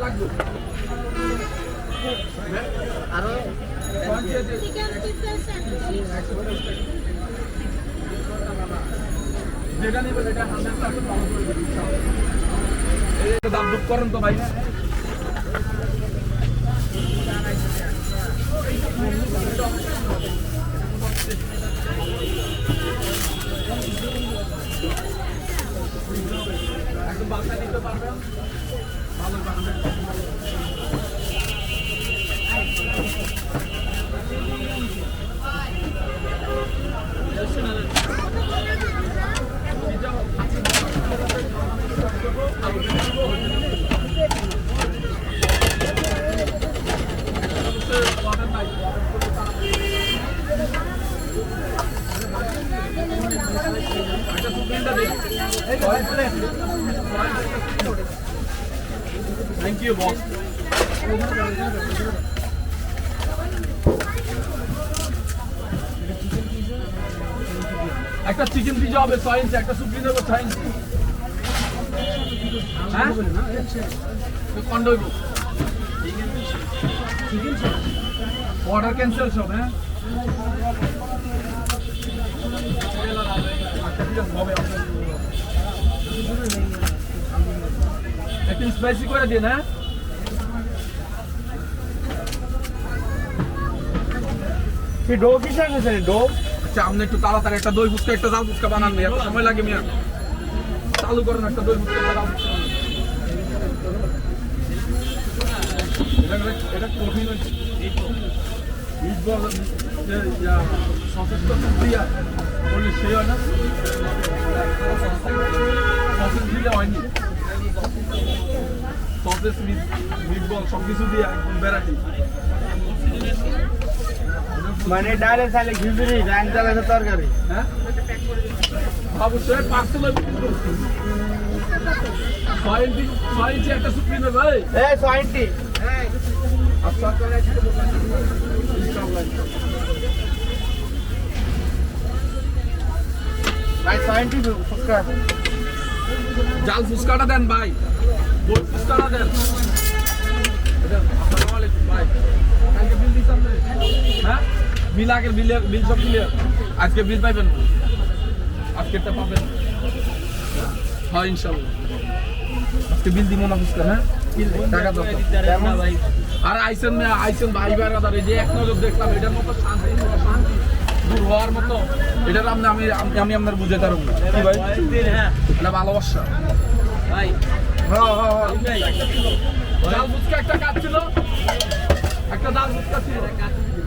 লাগবে আরো যেটা নেবে সেটা 100% ভালো করে দিচ্ছি এই দাম বুক করেন তো ভাই একদম বাসা দিতে পারবেন ভালো বানাবেন Thank you, boss. একটা চিকেন পিজা হবে 6 ইঞ্চি একটা সুপ্রি দেবো 6 ইঞ্চি হ্যাঁ কোনটা হইব চিকেন অর্ডার ক্যান্সেল সব হ্যাঁ একটু স্পাইসি করে দিন হ্যাঁ কি ডো কি চাইছে ডো আপনি একটু তাড়াতাড়ি একটা দই ফুচকা একটা ঝাল ফুচকা বানান এত সময় লাগে মিয়া চালু করেন একটা দই ফুচকা একটা ঝাল ফুচকা এটা কঠিন হয়েছে সসেস তো দিয়া বললে সে হয় না সসেস দিলে হয়নি সসেস মিটবল সব কিছু দিয়ে একদম ভ্যারাইটি মানে ডালে সালে খিচুড়ি রান চালে তরকারি হ্যাঁ অবশ্যই পার্সেল 6 ইঞ্চি একটা সুপ্রি নেবে ভাই এই 20 আচ্ছা ভাই 20 ফুচকা জাল ফুচকাটা দেন ভাই দই ফুচকাটা দেন আসসালামু আলাইকুম ভাই কালকে বিল দিতাম হ্যাঁ বিল আগের বিল সব ক্লিয়ার আজকে বিল পাইবেন আজকেরটা পাবেন হ্যাঁ ইনশাআল্লাহ আজকে বিল দিব না ফুচকা হ্যাঁ টাকা দাও ভাই আর আইসেন ভাই ভাইয়ের কথা এই যে এক নজর দেখলাম এটার মতো শান্তি দূর হওয়ার মতো এটার আমি আপনার বুঝে পারব না কি ভাই হ্যাঁ এটা ভালোবাসা ভাই হ্যাঁ জাল ফুচকা একটা কাজ ছিল একটা জাল ফুচকা ছিল